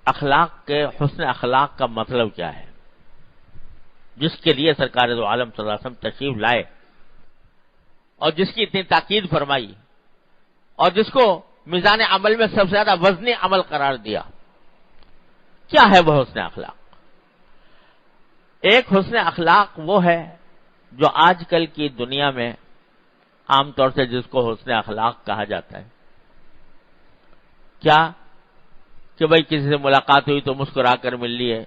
اخلاق کے حسن اخلاق کا مطلب کیا ہے، جس کے لیے سرکار دو عالم صلی اللہ علیہ وسلم تشریف لائے اور جس کی اتنی تاکید فرمائی اور جس کو میزان عمل میں سب سے زیادہ وزنی عمل قرار دیا، کیا ہے وہ حسن اخلاق؟ ایک حسن اخلاق وہ ہے جو آج کل کی دنیا میں عام طور سے جس کو حسن اخلاق کہا جاتا ہے، کیا کہ بھائی کسی سے ملاقات ہوئی تو مسکرا کر مل لیے،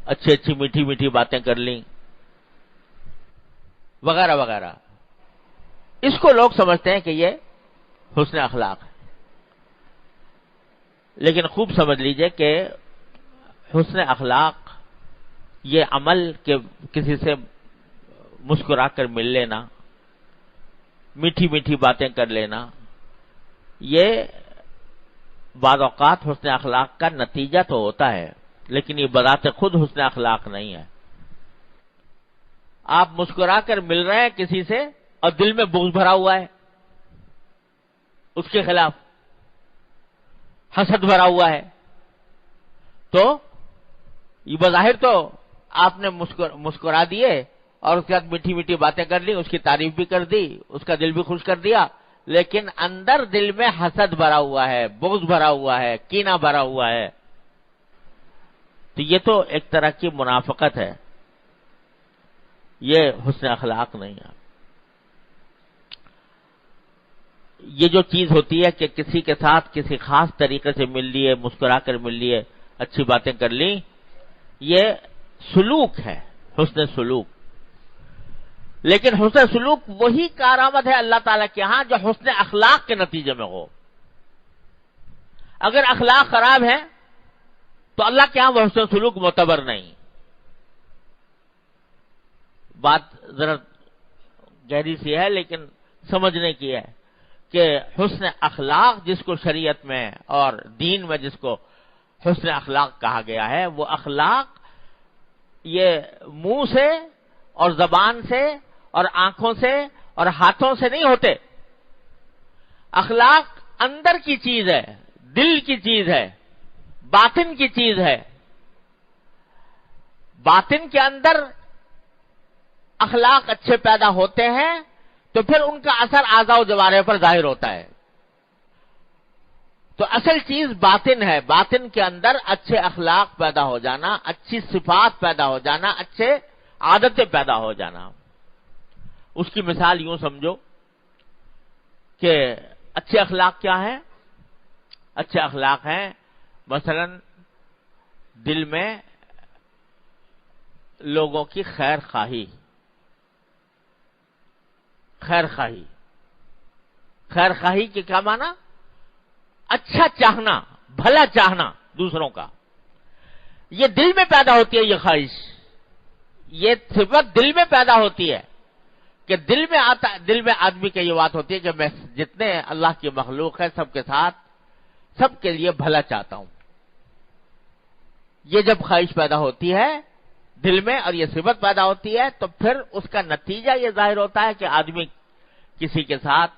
اچھی اچھی میٹھی میٹھی باتیں کر لیں، وغیرہ وغیرہ. اس کو لوگ سمجھتے ہیں کہ یہ حسن اخلاق ہے. لیکن خوب سمجھ لیجئے کہ حسن اخلاق یہ عمل کہ کسی سے مسکرا کر مل لینا، میٹھی میٹھی باتیں کر لینا، یہ بعض اوقات حسن اخلاق کا نتیجہ تو ہوتا ہے، لیکن یہ بذات خود حسن اخلاق نہیں ہے. آپ مسکرا کر مل رہے ہیں کسی سے اور دل میں بغض بھرا ہوا ہے، اس کے خلاف حسد بھرا ہوا ہے، تو یہ بظاہر تو آپ نے مسکرا دیے اور اس کے بعد میٹھی میٹھی باتیں کر لی، اس کی تعریف بھی کر دی، اس کا دل بھی خوش کر دیا، لیکن اندر دل میں حسد بھرا ہوا ہے، بغض بھرا ہوا ہے، کینہ بھرا ہوا ہے. تو یہ تو ایک طرح کی منافقت ہے، یہ حسن اخلاق نہیں ہے. یہ جو چیز ہوتی ہے کہ کسی کے ساتھ کسی خاص طریقے سے مل لیے، مسکرا کر مل لیے، اچھی باتیں کر لیں، یہ سلوک ہے، حسن سلوک. لیکن حسن سلوک وہی کارآمد ہے اللہ تعالیٰ کے ہاں جو حسن اخلاق کے نتیجے میں ہو. اگر اخلاق خراب ہے تو اللہ کے ہاں وہ حسن سلوک معتبر نہیں. بات ذرا گہری سی ہے لیکن سمجھنے کی ہے کہ حسن اخلاق جس کو شریعت میں اور دین میں جس کو حسن اخلاق کہا گیا ہے، وہ اخلاق یہ منہ سے اور زبان سے اور آنکھوں سے اور ہاتھوں سے نہیں ہوتے. اخلاق اندر کی چیز ہے، دل کی چیز ہے، باطن کی چیز ہے. باطن کے اندر اخلاق اچھے پیدا ہوتے ہیں تو پھر ان کا اثر اعضاء و جوارح پر ظاہر ہوتا ہے. تو اصل چیز باطن ہے، باطن کے اندر اچھے اخلاق پیدا ہو جانا، اچھی صفات پیدا ہو جانا، اچھے عادتیں پیدا ہو جانا. اس کی مثال یوں سمجھو کہ اچھے اخلاق کیا ہیں؟ اچھے اخلاق ہیں مثلا دل میں لوگوں کی خیر خواہی. خیر خواہی، خیر خواہی کے کیا معنی؟ اچھا چاہنا، بھلا چاہنا دوسروں کا. یہ دل میں پیدا ہوتی ہے، یہ خواہش، یہ صفت دل میں پیدا ہوتی ہے کہ دل میں آدمی کی یہ بات ہوتی ہے کہ میں جتنے اللہ کی مخلوق ہے سب کے ساتھ سب کے لیے بھلا چاہتا ہوں. یہ جب خواہش پیدا ہوتی ہے دل میں اور یہ صفت پیدا ہوتی ہے تو پھر اس کا نتیجہ یہ ظاہر ہوتا ہے کہ آدمی کسی کے ساتھ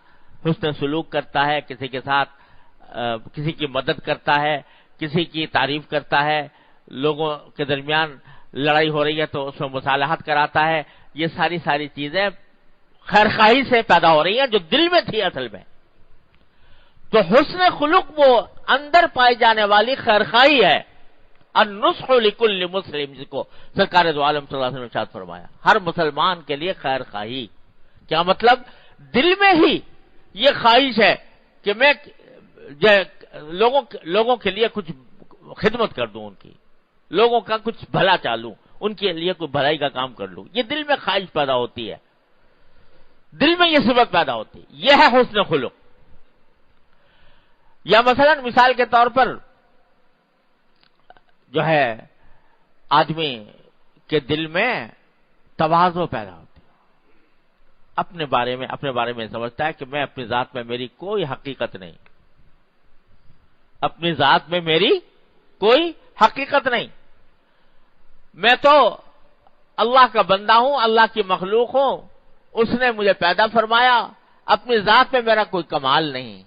حسن سلوک کرتا ہے، کسی کے ساتھ کسی کی مدد کرتا ہے، کسی کی تعریف کرتا ہے، لوگوں کے درمیان لڑائی ہو رہی ہے تو اس میں مصالحت کراتا ہے. یہ ساری چیزیں خیرخواہی سے پیدا ہو رہی ہیں جو دل میں تھی اصل میں. تو حسن خلق وہ اندر پائی جانے والی خیرخواہی ہے. النصح لکل مسلم، جس کو سرکار دو عالم صلی اللہ علیہ وسلم نے ارشاد فرمایا، ہر مسلمان کے لیے خیر خواہی. کیا مطلب؟ دل میں ہی یہ خواہش ہے کہ میں لوگوں کے لیے کچھ خدمت کر دوں، ان کی لوگوں کا کچھ بھلا چالوں، ان کے لیے کوئی بھلائی کا کام کر لوں. یہ دل میں خواہش پیدا ہوتی ہے، دل میں یہ صفت پیدا ہوتی ہے. یہ ہے حسن خلق. یا مثلا مثال کے طور پر جو ہے آدمی کے دل میں تواضع پیدا ہوتی ہے، اپنے بارے میں سمجھتا ہے کہ میں اپنی ذات میں میری کوئی حقیقت نہیں، اپنی ذات میں میری کوئی حقیقت نہیں، میں تو اللہ کا بندہ ہوں، اللہ کی مخلوق ہوں، اس نے مجھے پیدا فرمایا، اپنی ذات میں میرا کوئی کمال نہیں.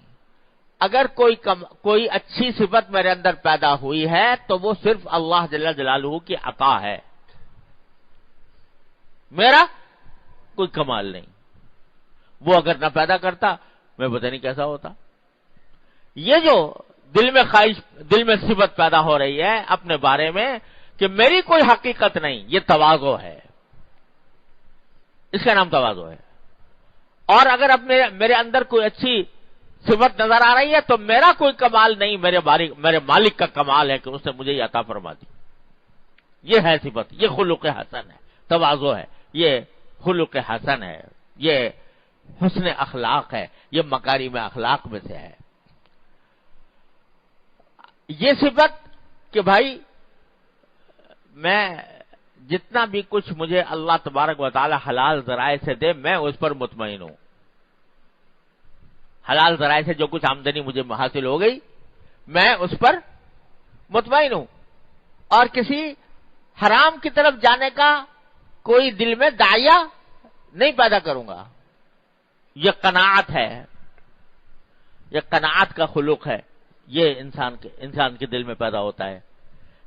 اگر کوئی اچھی صفت میرے اندر پیدا ہوئی ہے تو وہ صرف اللہ جل جلالہ کی عطا ہے، میرا کوئی کمال نہیں۔ وہ اگر نہ پیدا کرتا میں پتہ نہیں کیسا ہوتا۔ یہ جو دل میں خواہش، دل میں صفت پیدا ہو رہی ہے اپنے بارے میں کہ میری کوئی حقیقت نہیں، یہ تواضع ہے، اس کا نام تواضع ہے۔ اور اگر اب میرے اندر کوئی اچھی صفت نظر آ رہی ہے تو میرا کوئی کمال نہیں، میرے مالک کا کمال ہے کہ اس نے مجھے یہ عطا فرما دی۔ یہ ہے صفت، یہ خلق حسن ہے، تواضع ہے، یہ خلق حسن ہے، یہ حسن اخلاق ہے، یہ مکارم اخلاق میں سے ہے۔ یہ صفت کہ بھائی میں جتنا بھی کچھ مجھے اللہ تبارک و تعالی حلال ذرائع سے دے میں اس پر مطمئن ہوں، حلال ذرائع سے جو کچھ آمدنی مجھے حاصل ہو گئی میں اس پر مطمئن ہوں، اور کسی حرام کی طرف جانے کا کوئی دل میں داعیہ نہیں پیدا کروں گا۔ یہ قناعت ہے، یہ قناعت کا خلق ہے، یہ انسان کے دل میں پیدا ہوتا ہے۔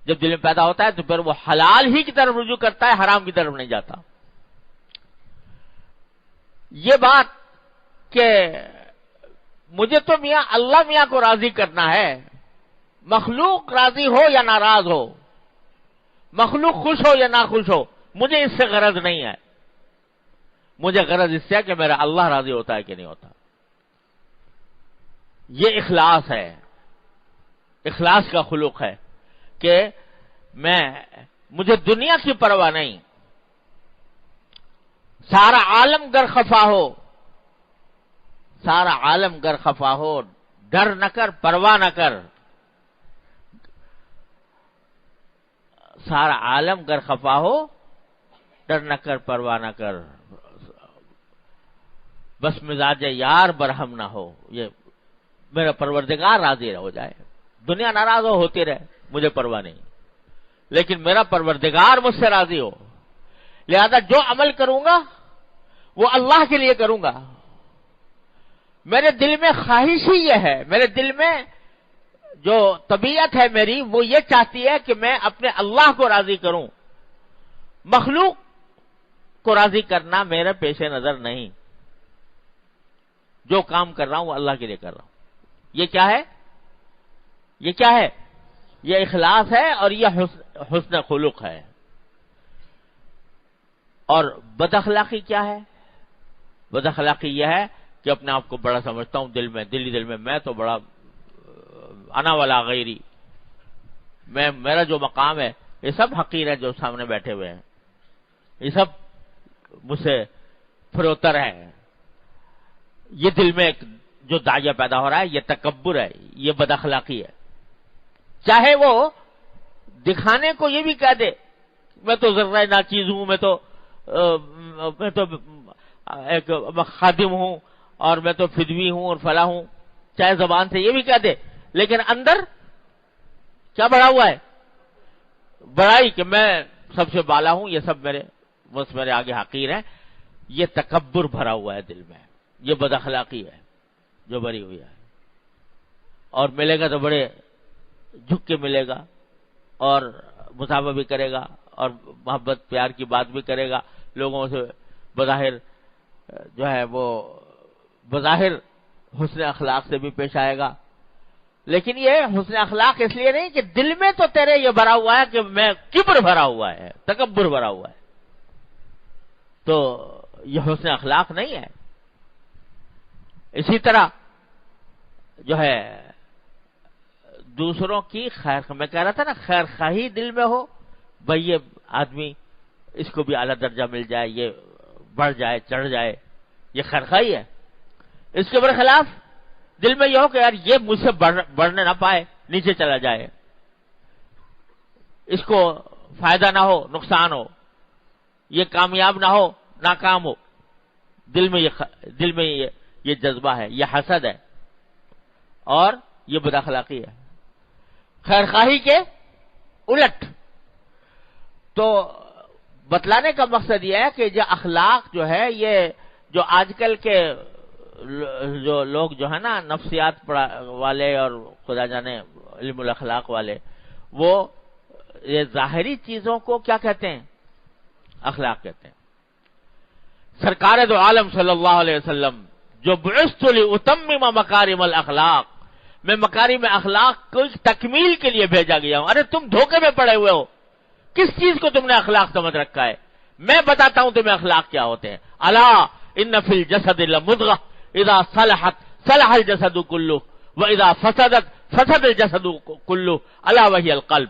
جب دل میں پیدا ہوتا ہے تو پھر وہ حلال ہی کی طرف رجوع کرتا ہے، حرام کی طرف نہیں جاتا۔ یہ بات کہ مجھے تو میاں اللہ میاں کو راضی کرنا ہے، مخلوق راضی ہو یا ناراض ہو، مخلوق خوش ہو یا نہ خوش ہو، مجھے اس سے غرض نہیں ہے۔ مجھے غرض اس سے ہے کہ میرا اللہ راضی ہوتا ہے کہ نہیں ہوتا۔ یہ اخلاص ہے، اخلاص کا خلق ہے کہ مجھے دنیا کی پرواہ نہیں، سارا عالم گر خفا ہو، سارا عالم گر خفا ہو، ڈر نہ کر، پرواہ نہ کر، سارا عالم گر خفا ہو، ڈر نہ کر، پرواہ نہ کر، بس مزاج یار برہم نہ ہو، یہ میرا پروردگار راضی ہو جائے، دنیا ناراض ہوتی رہے مجھے پرواہ نہیں، لیکن میرا پروردگار مجھ سے راضی ہو، لہذا جو عمل کروں گا وہ اللہ کے لیے کروں گا۔ میرے دل میں خواہش ہی یہ ہے، میرے دل میں جو طبیعت ہے میری وہ یہ چاہتی ہے کہ میں اپنے اللہ کو راضی کروں، مخلوق کو راضی کرنا میرے پیش نظر نہیں۔ جو کام کر رہا ہوں وہ اللہ کے لیے کر رہا ہوں۔ یہ کیا ہے؟ یہ کیا ہے؟ یہ اخلاص ہے اور یہ حسن خلق ہے۔ اور بد اخلاقی کیا ہے؟ بد اخلاقی یہ ہے کہ اپنے آپ کو بڑا سمجھتا ہوں دل میں میں تو بڑا انا ولا غیری، میرا جو مقام ہے یہ سب حقیر ہے جو سامنے بیٹھے ہوئے ہیں، یہ سب مجھ سے فروتر ہے۔ یہ دل میں جو داعیہ پیدا ہو رہا ہے یہ تکبر ہے، یہ بد اخلاقی ہے۔ چاہے وہ دکھانے کو یہ بھی کہہ دے میں تو ذرہ ناچیز ہوں، میں تو ایک خادم ہوں اور میں تو فدوی ہوں اور فلاں ہوں، چاہے زبان سے یہ بھی کہہ دے، لیکن اندر کیا بڑھا ہوا ہے؟ بڑائی کہ میں سب سے بالا ہوں، یہ سب میرے آگے حقیر ہیں۔ یہ تکبر بھرا ہوا ہے دل میں، یہ بد اخلاقی ہے جو بھری ہوئی ہے۔ اور ملے گا تو بڑے جھک کے ملے گا اور مصافحہ بھی کرے گا اور محبت پیار کی بات بھی کرے گا، لوگوں سے بظاہر جو ہے وہ بظاہر حسن اخلاق سے بھی پیش آئے گا، لیکن یہ حسن اخلاق اس لیے نہیں کہ دل میں تو تیرے یہ بھرا ہوا ہے کہ میں کبر بھرا ہوا ہے، تکبر بھرا ہوا ہے، تو یہ حسن اخلاق نہیں ہے۔ اسی طرح جو ہے دوسروں کی خیر، میں کہہ رہا تھا نا خیر خواہی دل میں ہو، بھئی یہ آدمی اس کو بھی اعلیٰ درجہ مل جائے، یہ بڑھ جائے چڑھ جائے، یہ خیر خواہی ہے۔ اس کے برخلاف دل میں یہ ہو کہ یار یہ مجھ سے بڑھنے نہ پائے، نیچے چلا جائے، اس کو فائدہ نہ ہو نقصان ہو، یہ کامیاب نہ ہو ناکام ہو، دل میں یہ جذبہ ہے، یہ حسد ہے اور یہ بد اخلاقی ہے، خیر خواہی کے الٹ۔ تو بتلانے کا مقصد یہ ہے کہ یہ اخلاق جو ہے، یہ جو آج کل کے جو لوگ جو ہے نا نفسیات والے اور خدا جانے علم الاخلاق والے، وہ یہ ظاہری چیزوں کو کیا کہتے ہیں؟ اخلاق کہتے ہیں۔ سرکار دو عالم صلی اللہ علیہ وسلم جو بعثت لأتمم مکارم الاخلاق، میں مکارم اخلاق کو تکمیل کے لیے بھیجا گیا ہوں۔ ارے تم دھوکے میں پڑے ہوئے ہو، کس چیز کو تم نے اخلاق سمجھ رکھا ہے؟ میں بتاتا ہوں تمہیں اخلاق کیا ہوتے ہیں۔ الا ان فی الجسد لمضغہ اذا صلحت صلح الجسد کلہ واذا فسدت فسد الجسد کلہ الا وہی القلب۔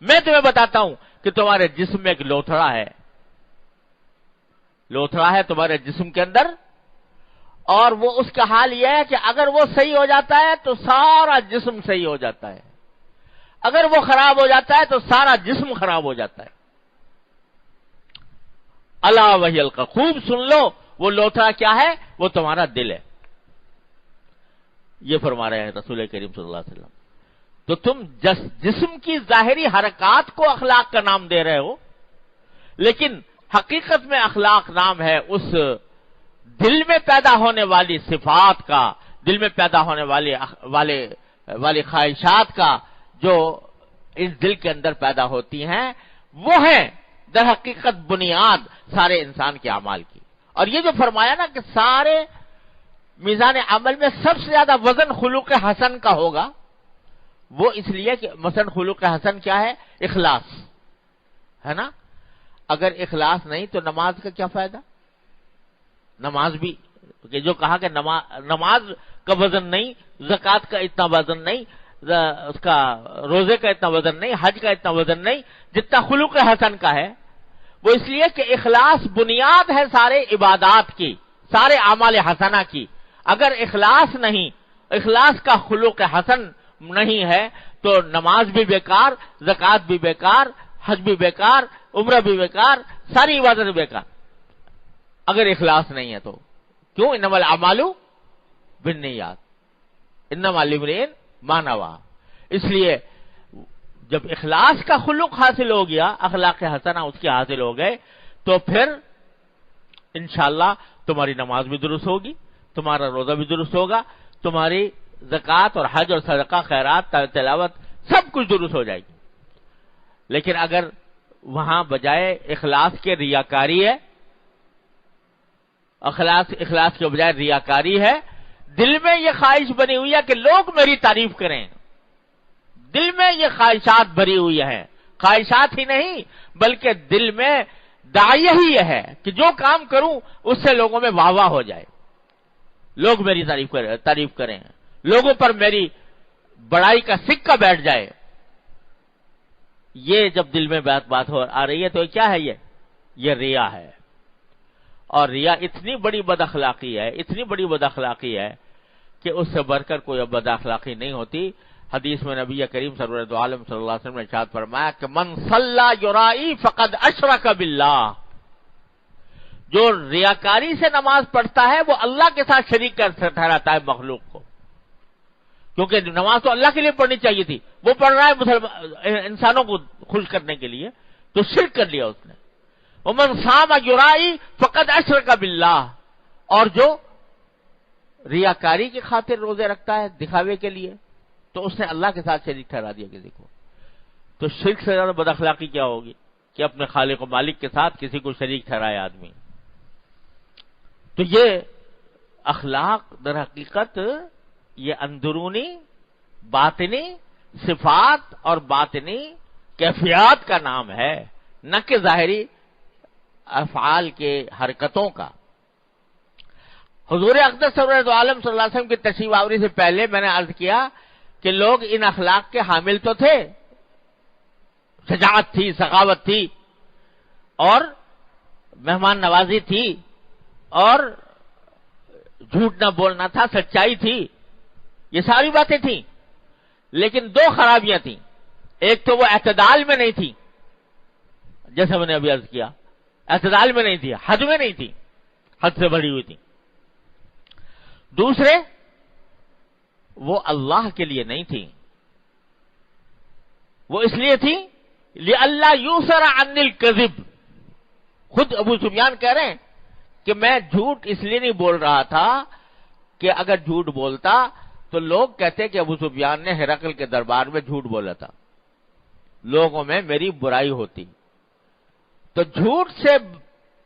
میں تمہیں بتاتا ہوں کہ تمہارے جسم میں ایک لوتھڑا ہے، لوتھڑا ہے تمہارے جسم کے اندر، اور وہ اس کا حال یہ ہے کہ اگر وہ صحیح ہو جاتا ہے تو سارا جسم صحیح ہو جاتا ہے، اگر وہ خراب ہو جاتا ہے تو سارا جسم خراب ہو جاتا ہے۔ الا وہی القلب، خوب سن لو، وہ لوتھڑا کیا ہے؟ وہ تمہارا دل ہے۔ یہ فرما رہے ہیں رسول کریم صلی اللہ علیہ وسلم۔ تو تم جسم کی ظاہری حرکات کو اخلاق کا نام دے رہے ہو، لیکن حقیقت میں اخلاق نام ہے اس دل میں پیدا ہونے والی صفات کا، دل میں پیدا ہونے والی خواہشات کا، جو اس دل کے اندر پیدا ہوتی ہیں، وہ ہیں در حقیقت بنیاد سارے انسان کے اعمال کی۔ اور یہ جو فرمایا نا کہ سارے میزان عمل میں سب سے زیادہ وزن خلوق حسن کا ہوگا، وہ اس لیے کہ مثلا خلوق حسن کیا ہے؟ اخلاص ہے نا۔ اگر اخلاص نہیں تو نماز کا کیا فائدہ؟ نماز بھی کہ جو کہا کہ نماز کا وزن نہیں، زکوٰۃ کا اتنا وزن نہیں، اس کا روزے کا اتنا وزن نہیں، حج کا اتنا وزن نہیں جتنا خلوق حسن کا ہے۔ وہ اس لیے کہ اخلاص بنیاد ہے سارے عبادات کی، سارے اعمال حسنہ کی۔ اگر اخلاص نہیں، اخلاص کا خلوق حسن نہیں ہے تو نماز بھی بیکار، زکوٰۃ بھی بیکار، حج بھی بیکار، عمرہ بھی بیکار، ساری عبادت بیکار، اگر اخلاص نہیں ہے تو۔ کیوں؟ انما الاعمال بالنیات انما لامرئ ما نوى۔ اس لیے جب اخلاص کا خلق حاصل ہو گیا، اخلاق حسنہ اس کے حاصل ہو گئے، تو پھر انشاءاللہ تمہاری نماز بھی درست ہوگی، تمہارا روزہ بھی درست ہوگا، تمہاری زکوٰۃ اور حج اور صدقہ، خیرات، تلاوت سب کچھ درست ہو جائے گی۔ لیکن اگر وہاں بجائے اخلاص کے ریاکاری ہے، اخلاص کے بجائے ریاکاری ہے، دل میں یہ خواہش بنی ہوئی ہے کہ لوگ میری تعریف کریں، دل میں یہ خواہشات بھری ہوئی ہیں، خواہشات ہی نہیں بلکہ دل میں داعیہ ہی یہ ہے کہ جو کام کروں اس سے لوگوں میں واہ واہ ہو جائے، لوگ میری تعریف کریں، لوگوں پر میری بڑائی کا سکہ بیٹھ جائے۔ یہ جب دل میں بات آ رہی ہے تو کیا ہے؟ یہ ریا ہے۔ اور ریا اتنی بڑی بد اخلاقی ہے، اتنی بڑی بد اخلاقی ہے کہ اس سے بڑھ کر کوئی بد اخلاقی نہیں ہوتی۔ حدیث میں نبی کریم صلی اللہ علیہ وسلم نے ارشاد فرمایا کہ من صلی یرائی فقد اشرک باللہ، جو ریاکاری سے نماز پڑھتا ہے وہ اللہ کے ساتھ شریک کر ٹھہراتا ہے مخلوق کو، کیونکہ نماز تو اللہ کے لیے پڑھنی چاہیے تھی، وہ پڑھ رہا ہے انسانوں کو خوش کرنے کے لیے، تو شرک کر لیا اس نے۔ ومن صام یرائی فقد اشرک باللہ، اور جو ریاکاری کی خاطر روزے رکھتا ہے دکھاوے کے لیے تو اس نے اللہ کے ساتھ شریک ٹھہرا دیا کسی کو۔ تو شرک سے زیادہ بد اخلاقی کیا ہوگی کہ اپنے خالق و مالک کے ساتھ کسی کو شریک ٹھہرائے آدمی۔ تو یہ اخلاق در حقیقت یہ اندرونی باطنی صفات اور باطنی کیفیات کا نام ہے، نہ کہ ظاہری افعال کے حرکتوں کا۔ حضور اقدس سرور عالم صلی اللہ علیہ وسلم کی تشریف آوری سے پہلے میں نے عرض کیا کہ لوگ ان اخلاق کے حامل تو تھے، شجاعت تھی، سخاوت تھی، اور مہمان نوازی تھی، اور جھوٹ نہ بولنا تھا، سچائی تھی، یہ ساری باتیں تھیں، لیکن دو خرابیاں تھیں۔ ایک تو وہ اعتدال میں نہیں تھی، جیسے میں نے ابھی عرض کیا، اعتدال میں نہیں تھی، حد میں نہیں تھی، حد سے بڑھی ہوئی تھی۔ دوسرے وہ اللہ کے لیے نہیں تھی، وہ اس لیے تھی لِأَلَّا يُوسَرَ عَنِ الْكَذِبِ۔ خود ابو سفیان کہہ رہے ہیں کہ میں جھوٹ اس لیے نہیں بول رہا تھا کہ اگر جھوٹ بولتا تو لوگ کہتے کہ ابو سفیان نے ہرقل کے دربار میں جھوٹ بولا تھا، لوگوں میں میری برائی ہوتی۔ تو جھوٹ سے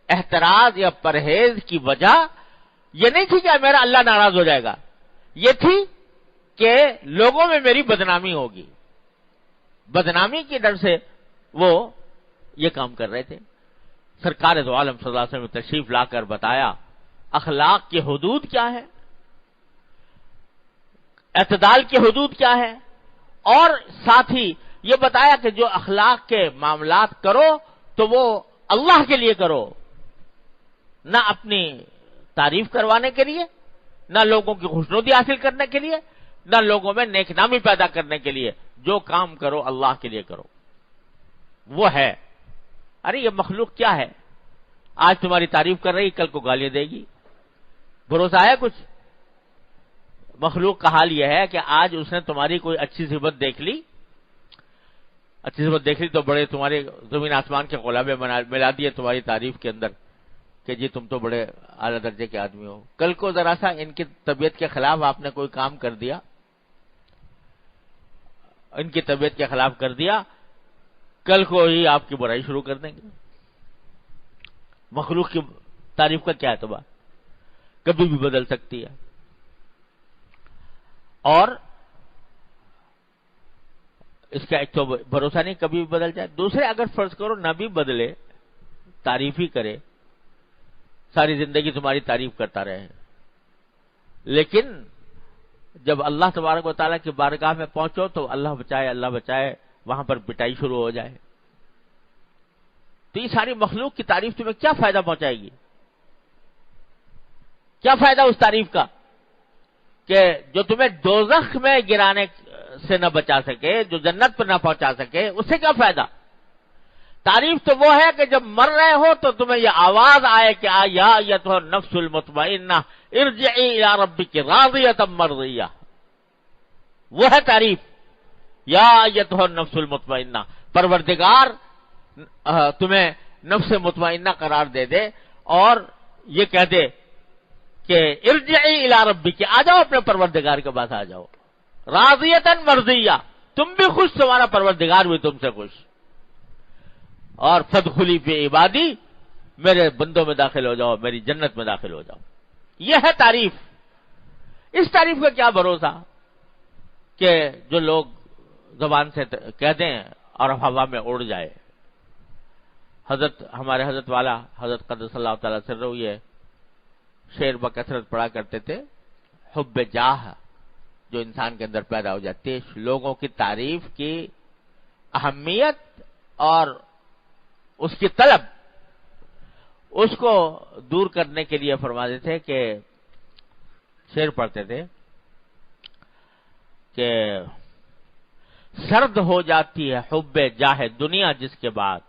احتراز یا پرہیز کی وجہ یہ نہیں تھی کہ میرا اللہ ناراض ہو جائے گا، یہ تھی کہ لوگوں میں میری بدنامی ہوگی، بدنامی کی ڈر سے وہ یہ کام کر رہے تھے۔ سرکار دو عالم صلی اللہ علیہ وسلم نے تشریف لا کر بتایا اخلاق کی حدود کیا ہے، اعتدال کی حدود کیا ہے، اور ساتھ ہی یہ بتایا کہ جو اخلاق کے معاملات کرو تو وہ اللہ کے لیے کرو، نہ اپنی تعریف کروانے کے لیے، نہ لوگوں کی خوشنودی حاصل کرنے کے لیے، نہ لوگوں میں نیک نامی پیدا کرنے کے لیے، جو کام کرو اللہ کے لیے کرو۔ وہ ہے، ارے یہ مخلوق کیا ہے، آج تمہاری تعریف کر رہی کل کو گالیاں دے گی، بھروسہ ہے کچھ؟ مخلوق کا حال یہ ہے کہ آج اس نے تمہاری کوئی اچھی صفت دیکھ لی، اچھی صفت دیکھ لی تو بڑے تمہارے زمین آسمان کے غلابے ملا دیے تمہاری تعریف کے اندر کہ جی تم تو بڑے اعلیٰ درجے کے آدمی ہو۔ کل کو ذرا سا ان کی طبیعت کے خلاف آپ نے کوئی کام کر دیا، ان کی طبیعت کے خلاف کر دیا، کل کو ہی آپ کی برائی شروع کر دیں گے۔ مخلوق کی تعریف کا کیا اعتبار، کبھی بھی بدل سکتی ہے، اور اس کا ایک تو بھروسہ نہیں کبھی بھی بدل جائے، دوسرے اگر فرض کرو نہ بھی بدلے، تعریف ہی کرے، ساری زندگی تمہاری تعریف کرتا رہے، لیکن جب اللہ تبارک و تعالیٰ کی بارگاہ میں پہنچو تو اللہ بچائے وہاں پر پٹائی شروع ہو جائے، تو یہ ساری مخلوق کی تعریف تمہیں کیا فائدہ پہنچائے گی؟ کیا فائدہ اس تعریف کا کہ جو تمہیں دوزخ میں گرانے سے نہ بچا سکے، جو جنت پر نہ پہنچا سکے، اس سے کیا فائدہ؟ تعریف تو وہ ہے کہ جب مر رہے ہو تو تمہیں یہ آواز آئے کہ یا ایتھا النفس المطمئنہ ارجعی الی ربک راضیۃ مرضیہ، وہ ہے تعریف، یا ایتھا النفس المطمئنہ، پروردگار تمہیں نفس مطمئنہ قرار دے دے اور یہ کہہ دے کہ ارجعی الی ربک، آ جاؤ اپنے پروردگار کے پاس آ جاؤ، راضیۃ مرضیہ، تم بھی خوش، تمہارا پروردگار بھی تم سے خوش، اور فادخلی فی عبادی، میرے بندوں میں داخل ہو جاؤ، میری جنت میں داخل ہو جاؤ۔ یہ ہے تعریف۔ اس تعریف کا کیا بھروسہ کہ جو لوگ زبان سے کہہ دیں اور ہوا میں اڑ جائے۔ ہمارے حضرت والا حضرت قدس اللہ تعالی سرہ یہ شعر بکثرت پڑھا کرتے تھے، حب جاہ جو انسان کے اندر پیدا ہو جاتی ہے، لوگوں کی تعریف کی اہمیت اور اس کی طلب، اس کو دور کرنے کے لیے فرماتے تھے کہ شعر پڑھتے تھے کہ سرد ہو جاتی ہے حب جاہ دنیا جس کے بعد،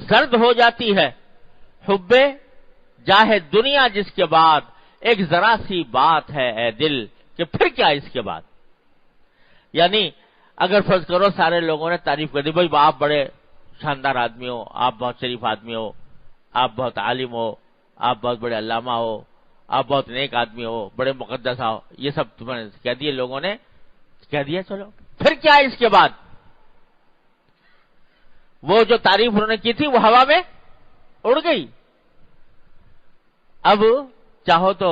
سرد ہو جاتی ہے حب جاہ دنیا جس کے بعد، ایک ذرا سی بات ہے اے دل کہ پھر کیا اس کے بعد۔ یعنی اگر فرض کرو سارے لوگوں نے تعریف کر دی، بھائی آپ بڑے شاندار آدمی ہو، آپ بہت شریف آدمی ہو، آپ بہت عالم ہو، آپ بہت بڑے علامہ ہو، آپ بہت نیک آدمی ہو، بڑے مقدس ہو، یہ سب تمہیں کہہ دیے لوگوں نے، کہہ دیا، چلو پھر کیا اس کے بعد؟ وہ جو تعریف انہوں نے کی تھی وہ ہوا میں اڑ گئی۔ اب چاہو تو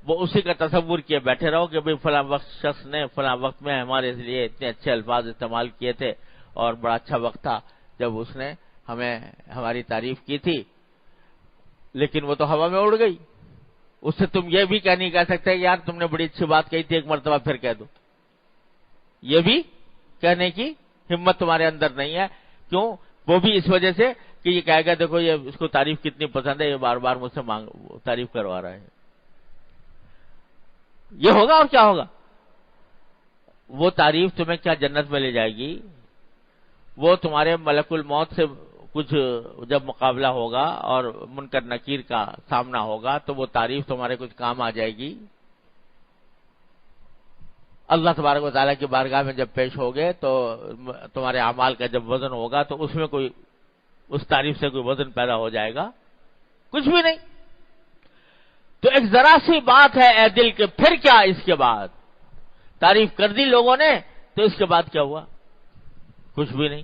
وہ اسی کا تصور کیے بیٹھے رہو کہ بھئی فلاں وقت شخص نے فلاں وقت میں ہمارے لیے اتنے اچھے الفاظ استعمال کیے تھے اور بڑا اچھا وقت تھا جب اس نے ہمیں ہماری تعریف کی تھی، لیکن وہ تو ہوا میں اڑ گئی۔ اس سے تم یہ بھی نہیں کہہ سکتے کہ یار تم نے بڑی اچھی بات کہی تھی، ایک مرتبہ پھر کہہ دو، یہ بھی کہنے کی ہمت تمہارے اندر نہیں ہے۔ کیوں؟ وہ بھی اس وجہ سے کہ یہ کہے گا دیکھو یہ اس کو تعریف کتنی پسند ہے، یہ بار بار مجھ سے تعریف کروا رہا ہے۔ یہ ہوگا اور کیا ہوگا؟ وہ تعریف تمہیں کیا جنت میں لے جائے گی؟ وہ تمہارے ملک الموت سے کچھ جب مقابلہ ہوگا اور منکر نکیر کا سامنا ہوگا تو وہ تعریف تمہارے کچھ کام آ جائے گی؟ اللہ تبارک و تعالیٰ کی بارگاہ میں جب پیش ہوگے تو تمہارے اعمال کا جب وزن ہوگا تو اس میں کوئی اس تعریف سے کوئی وزن پیدا ہو جائے گا؟ کچھ بھی نہیں۔ تو ایک ذرا سی بات ہے اے دل کے، پھر کیا اس کے بعد؟ تعریف کر دی لوگوں نے، تو اس کے بعد کیا ہوا؟ کچھ بھی نہیں.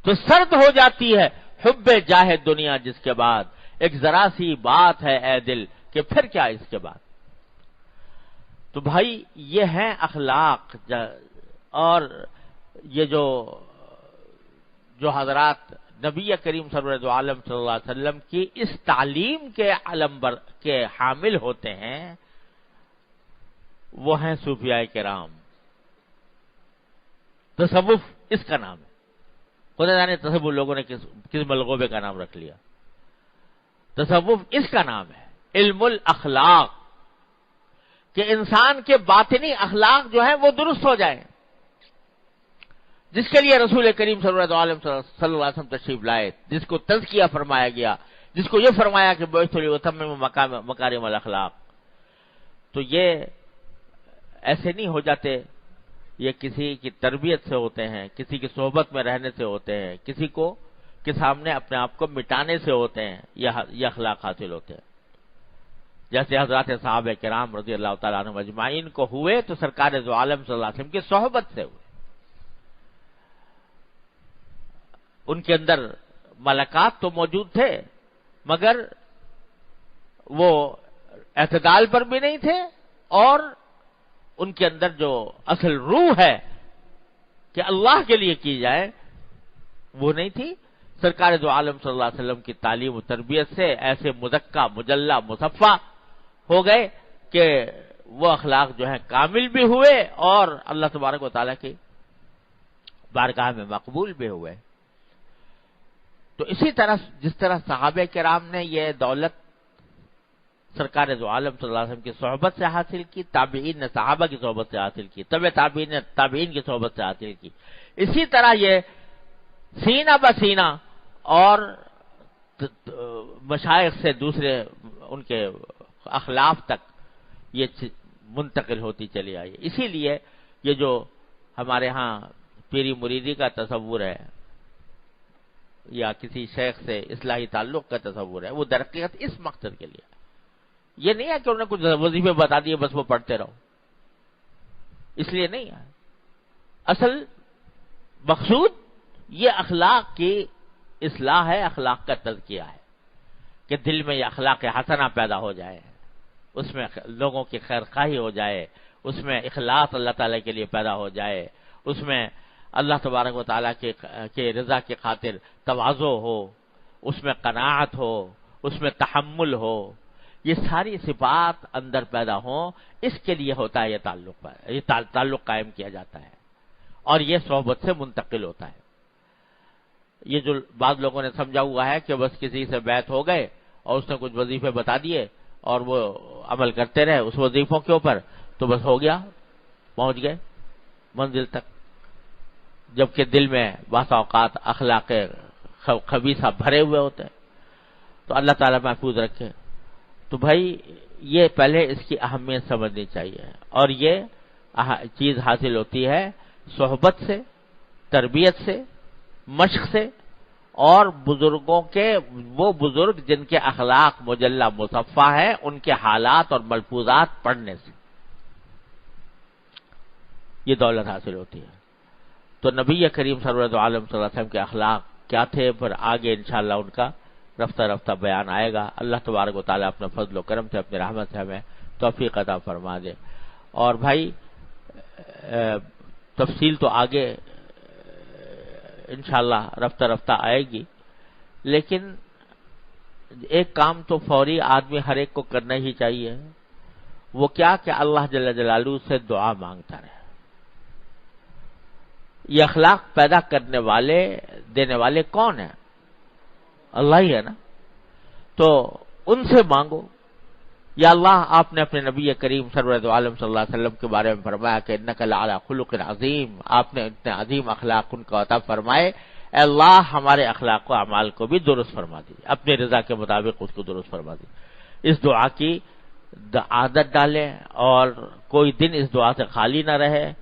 تو سرد ہو جاتی ہے حب جاہ دنیا جس کے بعد ایک ذرا سی بات ہے اے دل کہ پھر کیا اس کے بعد. تو بھائی یہ ہیں اخلاق. اور یہ جو حضرات نبی کریم سرور عالم صلی اللہ علیہ وسلم کی اس تعلیم کے علم کے حامل ہوتے ہیں، وہ ہیں صوفیاء کرام. تصوف اس کا نام ہے. خدا جانے تصوف لوگوں نے کس ملغوبے کا نام رکھ لیا. تصوف اس کا نام ہے علم الاخلاق، کہ انسان کے باطنی اخلاق جو ہیں وہ درست ہو جائیں، جس کے لیے رسول کریم صلی اللہ علیہ وسلم تشریف لائے، جس کو تزکیہ فرمایا گیا، جس کو یہ فرمایا کہ بعثت لاتمم مکارم الاخلاق. تو یہ ایسے نہیں ہو جاتے، یہ کسی کی تربیت سے ہوتے ہیں، کسی کی صحبت میں رہنے سے ہوتے ہیں، کسی کو کے سامنے اپنے آپ کو مٹانے سے ہوتے ہیں، یہ اخلاق حاصل ہوتے ہیں. جیسے حضرات صحابہ کرام رضی اللہ تعالیٰ عنہم اجمعین کو ہوئے تو سرکار دو عالم صلی اللہ علیہ وسلم کی صحبت سے ہوئے. ان کے اندر ملکات تو موجود تھے، مگر وہ اعتدال پر بھی نہیں تھے، اور ان کے اندر جو اصل روح ہے کہ اللہ کے لیے کی جائے وہ نہیں تھی. سرکار دو عالم صلی اللہ علیہ وسلم کی تعلیم و تربیت سے ایسے مزکا مجلہ مصفا ہو گئے کہ وہ اخلاق جو ہیں کامل بھی ہوئے اور اللہ تبارک و تعالیٰ کی بارگاہ میں مقبول بھی ہوئے. تو اسی طرح جس طرح صحابہ کرام نے یہ دولت سرکار دو عالم صلی اللہ علیہ وسلم کی صحبت سے حاصل کی، تابعین نے صحابہ کی صحبت سے حاصل کی، تابعین نے تابعین کی صحبت سے حاصل کی، اسی طرح یہ سینہ بسینہ اور مشائخ سے دوسرے ان کے اخلاف تک یہ منتقل ہوتی چلی آئی. اسی لیے یہ جو ہمارے ہاں پیری مریدی کا تصور ہے یا کسی شیخ سے اصلاحی تعلق کا تصور ہے، وہ در حقیقت اس مقصد کے لیے. یہ نہیں ہے کہ انہوں نے کچھ وظیفے بتا دیے بس وہ پڑھتے رہو، اس لیے نہیں ہے. اصل مقصود یہ اخلاق کی اصلاح ہے، اخلاق کا تزکیہ ہے، کہ دل میں یہ اخلاق حسنہ پیدا ہو جائے، اس میں لوگوں کی خیر خواہی ہو جائے، اس میں اخلاص اللہ تعالیٰ کے لیے پیدا ہو جائے، اس میں اللہ تبارک و تعالیٰ کے رضا کی خاطر تواضع ہو، اس میں قناعت ہو، اس میں تحمل ہو، یہ ساری صفات اندر پیدا ہوں. اس کے لیے ہوتا ہے یہ تعلق قائم کیا جاتا ہے اور یہ صحبت سے منتقل ہوتا ہے. یہ جو بعض لوگوں نے سمجھا ہوا ہے کہ بس کسی سے بیعت ہو گئے اور اس نے کچھ وظیفے بتا دیے اور وہ عمل کرتے رہے اس وظیفوں کے اوپر تو بس ہو گیا، پہنچ گئے منزل تک، جبکہ دل میں بعض اوقات اخلاق خبیثہ بھرے ہوئے ہوتے ہیں. تو اللہ تعالیٰ محفوظ رکھے. تو بھائی یہ پہلے اس کی اہمیت سمجھنی چاہیے، اور یہ چیز حاصل ہوتی ہے صحبت سے، تربیت سے، مشق سے، اور بزرگوں کے وہ بزرگ جن کے اخلاق مجلہ مصفا ہے ان کے حالات اور ملفوظات پڑھنے سے یہ دولت حاصل ہوتی ہے. تو نبی کریم سرور عالم صلی اللہ علیہ وسلم کے اخلاق کیا تھے، پھر آگے انشاءاللہ ان کا رفتہ رفتہ بیان آئے گا. اللہ تبارک و تعالیٰ اپنے فضل و کرم سے، اپنی رحمت سے ہمیں توفیق عطا فرما دے. اور بھائی تفصیل تو آگے انشاءاللہ رفتہ رفتہ آئے گی، لیکن ایک کام تو فوری آدمی ہر ایک کو کرنا ہی چاہیے. وہ کیا کہ اللہ جل جلالہ سے دعا مانگتا رہے. یہ اخلاق پیدا کرنے والے دینے والے کون ہیں؟ اللہ ہی ہے نا. تو ان سے مانگو، یا اللہ آپ نے اپنے نبی کریم سرور عالم صلی اللہ علیہ وسلم کے بارے میں فرمایا کہ انک لعلی خلق عظیم، آپ نے اتنے عظیم اخلاق ان کو عطا فرمائے. اے اللہ ہمارے اخلاق و اعمال کو بھی درست فرما دیجیے، اپنے رضا کے مطابق اس کو درست فرما دیجیے. اس دعا کی عادت ڈالیں اور کوئی دن اس دعا سے خالی نہ رہے.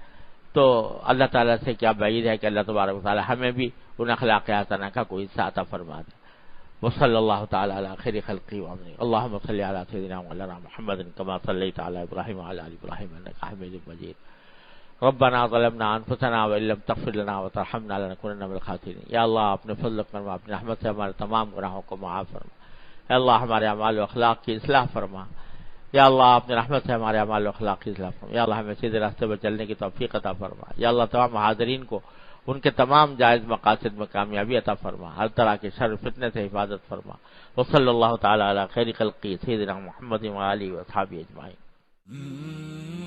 تو اللہ تعالیٰ سے کیا بعید ہے کہ اللہ تبارک و تعالیٰ ہمیں بھی ان اخلاق حسنہ کا کوئی حصہ عطا فرما دے. وصلی اللہ تعالی علی خیر خلقہ وآمنہ اللہم صلی علی سیدنا مولانا محمد کما صلیت علی ابراہیم وعلی آل ابراہیم انک حمید مجید ربنا ظلمنا انفسنا وان لم تغفر لنا وترحمنا لنکونن من الخاسرین. یا اللہ اپنے فضل کرم اپنے رحمت سے ہمارے تمام گناہوں کو معاف فرما. یا اللہ ہمارے اعمال و اخلاق کی اصلاح فرما. یا اللہ اپنے رحمت سے ہمارے اعمال و اخلاق کی اصلاح فرما. یا اللہ ہمیں سیدھے راستے پر چلنے کی توفیق عطا فرما. یا اللہ تمام حاضرین کو ان کے تمام جائز مقاصد میں کامیابی عطا فرما. ہر طرح کے شر فتنے سے حفاظت فرما. وصلی اللہ تعالی علی خیر خلقہ سیدنا محمد و آلہ و اصحابہ اجمعین.